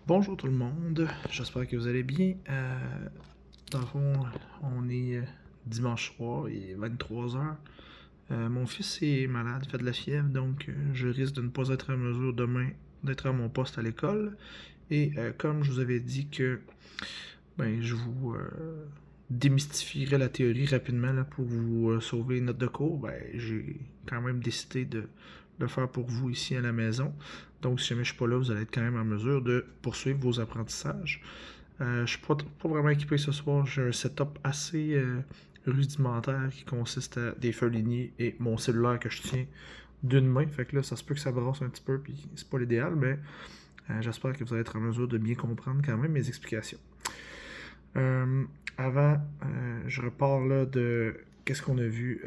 Bonjour tout le monde, j'espère que vous allez bien. Dans le fond, on est dimanche soir, il est 23h. Mon fils est malade, il fait de la fièvre, donc je risque de ne pas être en mesure demain d'être à mon poste à l'école. Et comme je vous avais dit que je vous démystifierai la théorie rapidement là, pour vous sauver les notes de cours, j'ai quand même décidé de le faire pour vous ici à la maison. Donc, si jamais je ne suis pas là, vous allez être quand même en mesure de poursuivre vos apprentissages. Je ne suis pas vraiment équipé ce soir. J'ai un setup assez rudimentaire qui consiste à des feuilles lignées et mon cellulaire que je tiens d'une main. Fait que là, ça se peut que ça brasse un petit peu, puis c'est pas l'idéal, mais j'espère que vous allez être en mesure de bien comprendre quand même mes explications. Avant, je repars là de qu'est-ce qu'on a vu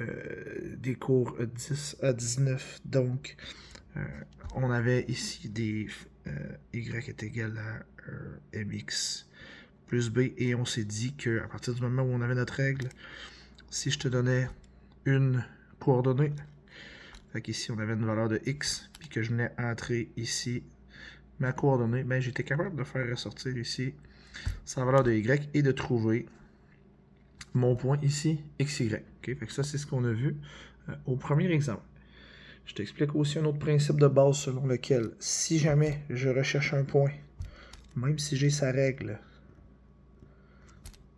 des cours 10 à 19. Donc, on avait ici des y est égal à mx plus b et on s'est dit qu'à partir du moment où on avait notre règle, si je te donnais une coordonnée, fait qu'ici on avait une valeur de x, puis que je venais entrer ici ma coordonnée, j'étais capable de faire ressortir ici sa valeur de y et de trouver mon point ici, xy. Okay? Fait que ça, c'est ce qu'on a vu au premier exemple. Je t'explique aussi un autre principe de base selon lequel, si jamais je recherche un point, même si j'ai sa règle,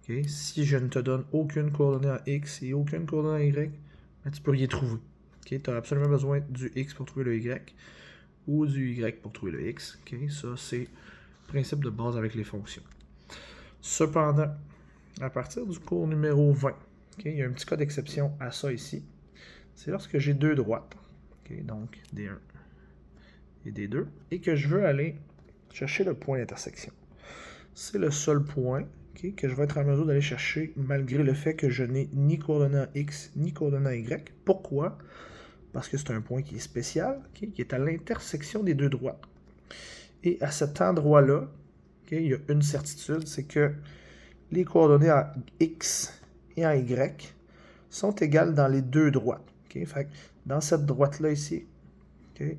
okay, si je ne te donne aucune coordonnée en x et aucune coordonnée en y, tu peux rien trouver. Okay? Tu as absolument besoin du x pour trouver le y ou du y pour trouver le x. Okay? Ça, c'est le principe de base avec les fonctions. Cependant, à partir du cours numéro 20, okay, il y a un petit cas d'exception à ça ici. C'est lorsque j'ai deux droites, okay, donc D1 et D2, et que je veux aller chercher le point d'intersection. C'est le seul point okay, que je vais être en mesure d'aller chercher malgré le fait que je n'ai ni coordonnée en X ni coordonnée en Y. Pourquoi? Parce que c'est un point qui est spécial, okay, qui est à l'intersection des deux droites. Et à cet endroit-là, okay, il y a une certitude, c'est que les coordonnées en X et en Y sont égales dans les deux droites. Okay? Fait que dans cette droite-là ici, okay,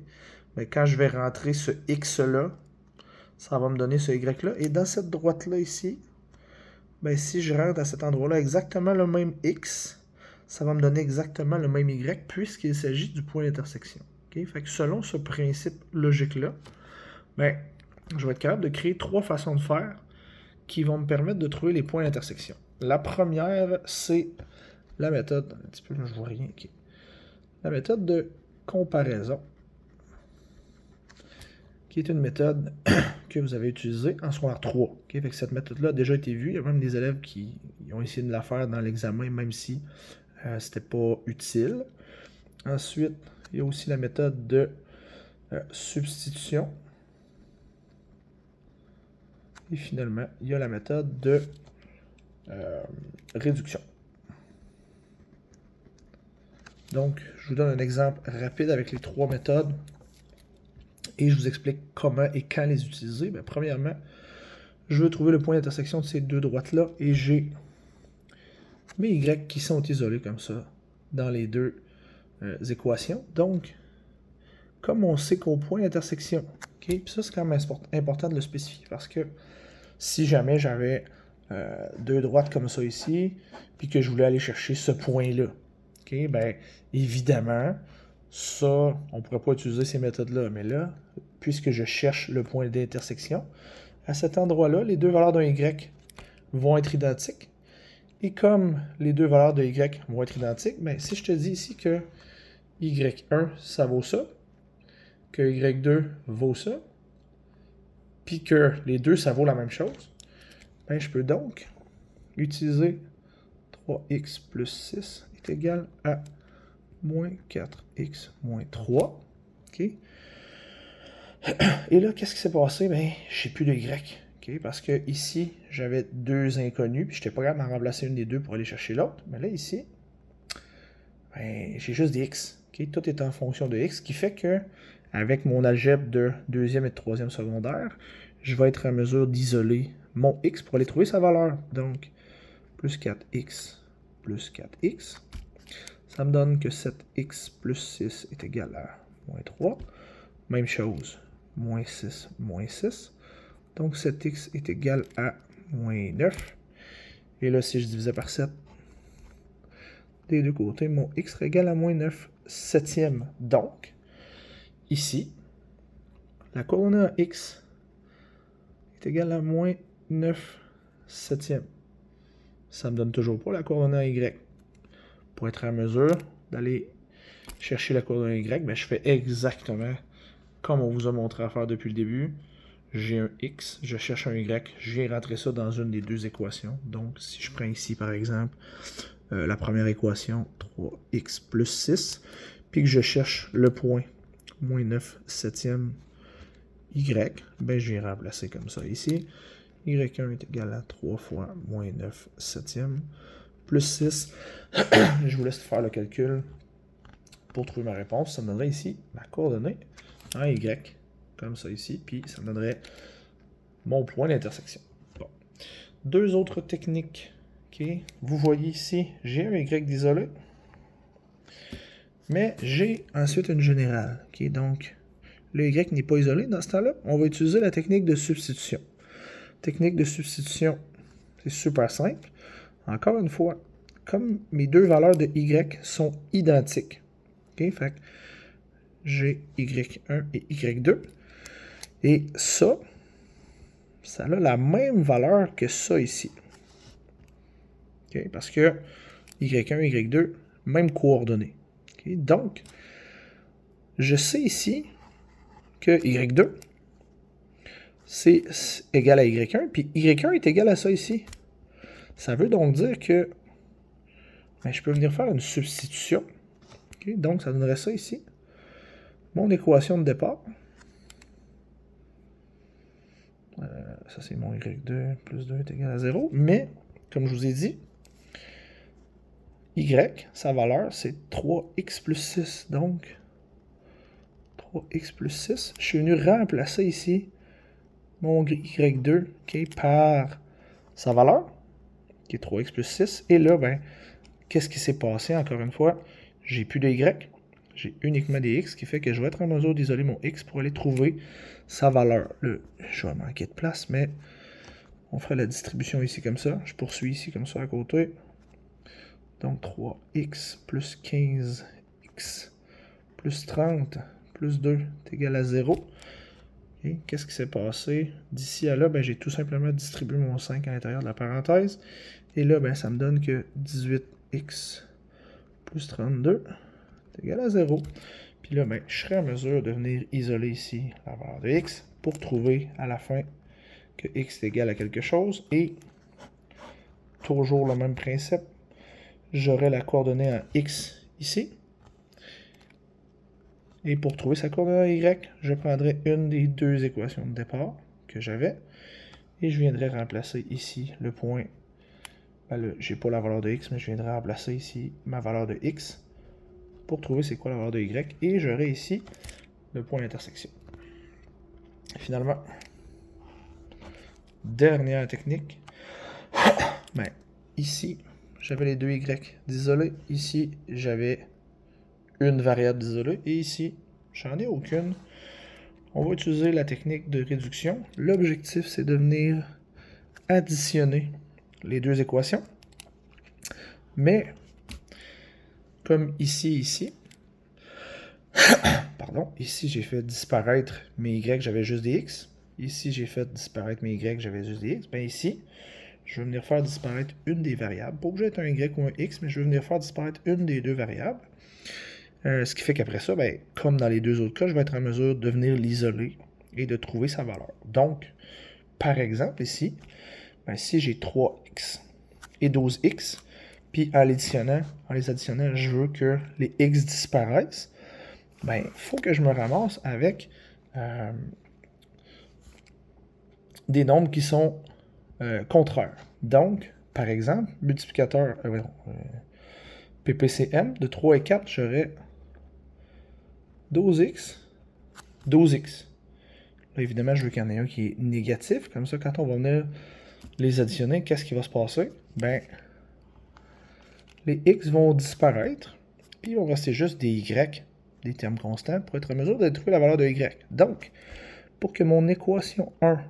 quand je vais rentrer ce X-là, ça va me donner ce Y-là. Et dans cette droite-là ici, si je rentre à cet endroit-là exactement le même X, ça va me donner exactement le même Y puisqu'il s'agit du point d'intersection. Okay? Fait que selon ce principe logique-là, je vais être capable de créer trois façons de faire qui vont me permettre de trouver les points d'intersection. La première, c'est la méthode, un petit peu, je vois rien, okay. La méthode de comparaison, qui est une méthode que vous avez utilisée en secondaire 3. Okay? Fait que cette méthode-là a déjà été vue. Il y a même des élèves qui ont essayé de la faire dans l'examen, même si c'était pas utile. Ensuite, il y a aussi la méthode de substitution. Et finalement, il y a la méthode de réduction. Donc, je vous donne un exemple rapide avec les trois méthodes et je vous explique comment et quand les utiliser. Premièrement, je veux trouver le point d'intersection de ces deux droites-là et j'ai mes y qui sont isolés comme ça dans les deux équations. Donc, comme on sait qu'au point d'intersection, okay, puis ça c'est quand même important de le spécifier parce que si jamais j'avais deux droites comme ça ici, puis que je voulais aller chercher ce point-là, okay, évidemment, ça, on ne pourrait pas utiliser ces méthodes-là. Mais là, puisque je cherche le point d'intersection, à cet endroit-là, les deux valeurs d'un y vont être identiques. Et comme les deux valeurs de y vont être identiques, si je te dis ici que y1, ça vaut ça, que y2 vaut ça, puis que les deux, ça vaut la même chose, je peux donc utiliser 3x plus 6 est égal à moins 4x moins 3. Okay? Et là, qu'est-ce qui s'est passé? J'ai plus de y. Okay? Parce que ici, j'avais deux inconnus, puis je n'étais pas capable d'en remplacer une des deux pour aller chercher l'autre. Mais là, ici, j'ai juste des x. Okay? Tout est en fonction de x, ce qui fait que, avec mon algèbre de deuxième et de troisième secondaire, je vais être en mesure d'isoler mon x pour aller trouver sa valeur. Donc, plus 4x plus 4x, ça me donne que 7x plus 6 est égal à moins 3. Même chose, moins 6, moins 6. Donc 7x est égal à moins 9. Et là, si je divisais par 7, des deux côtés, mon x serait égal à moins 9 septièmes. Donc, ici, la coordonnée x est égale à moins 9 septièmes. Ça me donne toujours pas la coordonnée y. Pour être en mesure d'aller chercher la coordonnée y, ben, je fais exactement comme on vous a montré à faire depuis le début. J'ai un x, je cherche un y, je viens rentrer ça dans une des deux équations. Donc, si je prends ici, par exemple, la première équation, 3x plus 6, puis que je cherche le point, moins 9 septième y, ben je viens remplacer comme ça ici. y1 est égal à 3 fois moins 9 septième plus 6. Je vous laisse faire le calcul pour trouver ma réponse. Ça me donnerait ici ma coordonnée en y, comme ça ici, puis ça me donnerait mon point d'intersection. Bon. Deux autres techniques. Okay. Vous voyez ici, j'ai un y d'isolé, mais j'ai ensuite une générale. Okay. Donc, le y n'est pas isolé dans ce temps-là. On va utiliser la technique de substitution. Technique de substitution, c'est super simple. Encore une fois, comme mes deux valeurs de y sont identiques, okay, fait j'ai y1 et y2, et ça a la même valeur que ça ici. Okay, parce que y1, y2, même coordonnées. Okay, donc, je sais ici que y2, c'est égal à y1, puis y1 est égal à ça ici. Ça veut donc dire que ben, je peux venir faire une substitution. Okay, donc, ça donnerait ça ici. Mon équation de départ. Ça, c'est mon y2 plus 2 est égal à 0. Mais, comme je vous ai dit, y, sa valeur, c'est 3x plus 6. Donc, 3x plus 6. Je suis venu remplacer ici mon y2 okay, par sa valeur, qui est 3x plus 6. Et là, ben, qu'est-ce qui s'est passé, encore une fois? J'ai plus de y, j'ai uniquement des x, ce qui fait que je vais être en mesure d'isoler mon x pour aller trouver sa valeur. Là, je vais manquer de place, mais on fera la distribution ici comme ça. Je poursuis ici comme ça à côté. Donc 3x plus 15x plus 30 plus 2 est égal à 0. Okay. Qu'est-ce qui s'est passé? D'ici à là, ben, j'ai tout simplement distribué mon 5 à l'intérieur de la parenthèse. Et là, ben, ça me donne que 18x plus 32 est égal à 0. Puis là, ben, je serai en mesure de venir isoler ici la valeur de x pour trouver à la fin que x est égal à quelque chose. Et toujours le même principe, j'aurai la coordonnée en x ici. Et pour trouver sa coordonnée y, je prendrai une des deux équations de départ que j'avais. Et je viendrai remplacer ici le point. Ben là, j'ai pas la valeur de x, mais je viendrai remplacer ici ma valeur de x pour trouver c'est quoi la valeur de y. Et j'aurai ici le point d'intersection. Finalement, dernière technique. Ben, ici, j'avais les deux y d'isolé. Ici, j'avais une variable d'isolé. Et ici, j'en ai aucune. On va utiliser la technique de réduction. L'objectif, c'est de venir additionner les deux équations. Mais, comme ici, pardon, ici j'ai fait disparaître mes y, j'avais juste des x. Ici, j'ai fait disparaître mes y, j'avais juste des x. Ben ici, je vais venir faire disparaître une des variables. Pas obligé d'être un y ou un x, mais je vais venir faire disparaître une des deux variables. Ce qui fait qu'après ça, ben, comme dans les deux autres cas, je vais être en mesure de venir l'isoler et de trouver sa valeur. Donc, par exemple, ici, ben, si j'ai 3x et 12x, puis en les additionnant, je veux que les x disparaissent, ben, il faut que je me ramasse avec des nombres qui sont contraires. Donc, par exemple, multiplicateur PPCM de 3 et 4, j'aurais 12x, 12x. Là, évidemment, je veux qu'il y en ait un qui est négatif. Comme ça, quand on va venir les additionner, qu'est-ce qui va se passer? Ben, les x vont disparaître, puis il va rester juste des y, des termes constants, pour être en mesure de trouver la valeur de y. Donc, pour que mon équation 1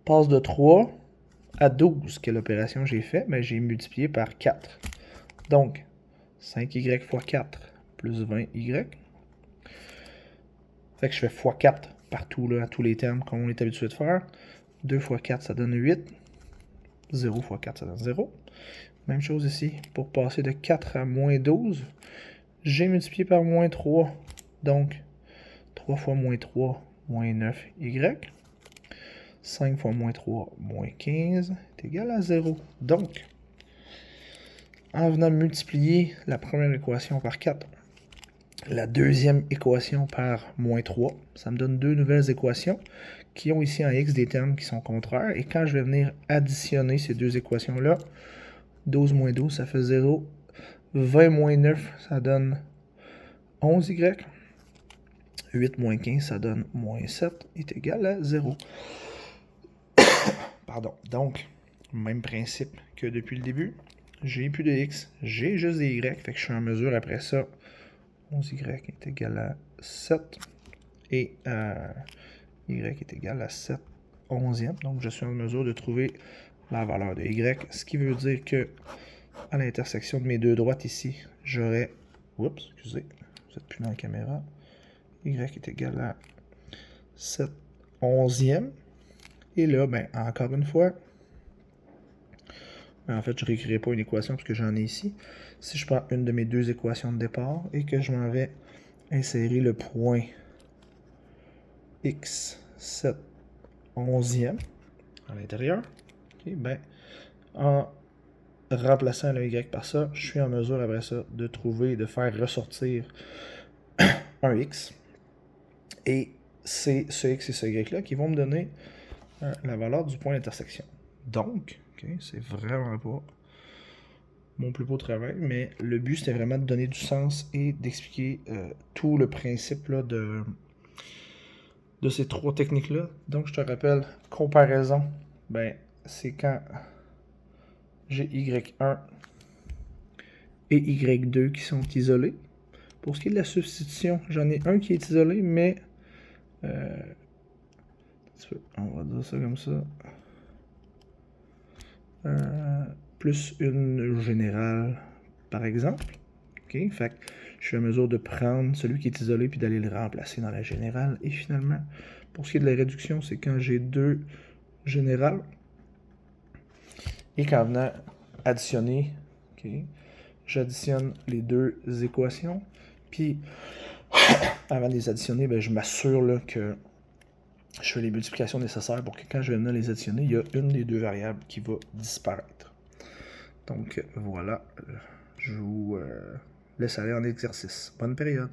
passe de 3 à 12. Quelle opération j'ai fait? Ben, j'ai multiplié par 4. Donc, 5y fois 4 plus 20y. Fait que je fais x4 partout, là, à tous les termes, comme on est habitué de faire. 2 fois 4, ça donne 8. 0 fois 4, ça donne 0. Même chose ici. Pour passer de 4 à moins 12, j'ai multiplié par moins 3. Donc, 3 fois moins 3, moins 9y. 5 fois moins 3, moins 15, est égal à 0. Donc, en venant multiplier la première équation par 4, la deuxième équation par moins 3, ça me donne deux nouvelles équations qui ont ici en x des termes qui sont contraires. Et quand je vais venir additionner ces deux équations-là, 12 moins 12, ça fait 0. 20 moins 9, ça donne 11y. 8 moins 15, ça donne moins 7, est égal à 0. Pardon. Donc, même principe que depuis le début. J'ai plus de x, j'ai juste des y. Fait que je suis en mesure après ça. 11y est égal à 7. Et y est égal à 7 onzième. Donc, je suis en mesure de trouver la valeur de y. Ce qui veut dire que à l'intersection de mes deux droites ici, j'aurai... Oups, excusez, vous n'êtes plus dans la caméra. Y est égal à 7 onzième. Et là, ben, encore une fois, en fait, je ne réécrirai pas une équation parce que j'en ai ici. Si je prends une de mes deux équations de départ et que je m'en vais insérer le point x 7 onzième à l'intérieur, okay, ben, en remplaçant le y par ça, je suis en mesure après ça de trouver, de faire ressortir un x. Et c'est ce x et ce y-là qui vont me donner la valeur du point d'intersection. Donc, okay, c'est vraiment pas mon plus beau travail, mais le but c'était vraiment de donner du sens et d'expliquer tout le principe là, de ces trois techniques-là. Donc, je te rappelle, comparaison, ben, c'est quand j'ai y1 et y2 qui sont isolés. Pour ce qui est de la substitution, j'en ai un qui est isolé, mais on va dire ça comme ça. Plus une générale, par exemple. Okay? Fait que je suis en mesure de prendre celui qui est isolé puis d'aller le remplacer dans la générale. Et finalement, pour ce qui est de la réduction, c'est quand j'ai deux générales et qu'en venant additionner, okay, j'additionne les deux équations. Puis, avant de les additionner, ben, je m'assure que je fais les multiplications nécessaires pour que quand je vais venir les additionner, il y a une des deux variables qui va disparaître. Donc voilà, je vous laisse aller en exercice. Bonne période.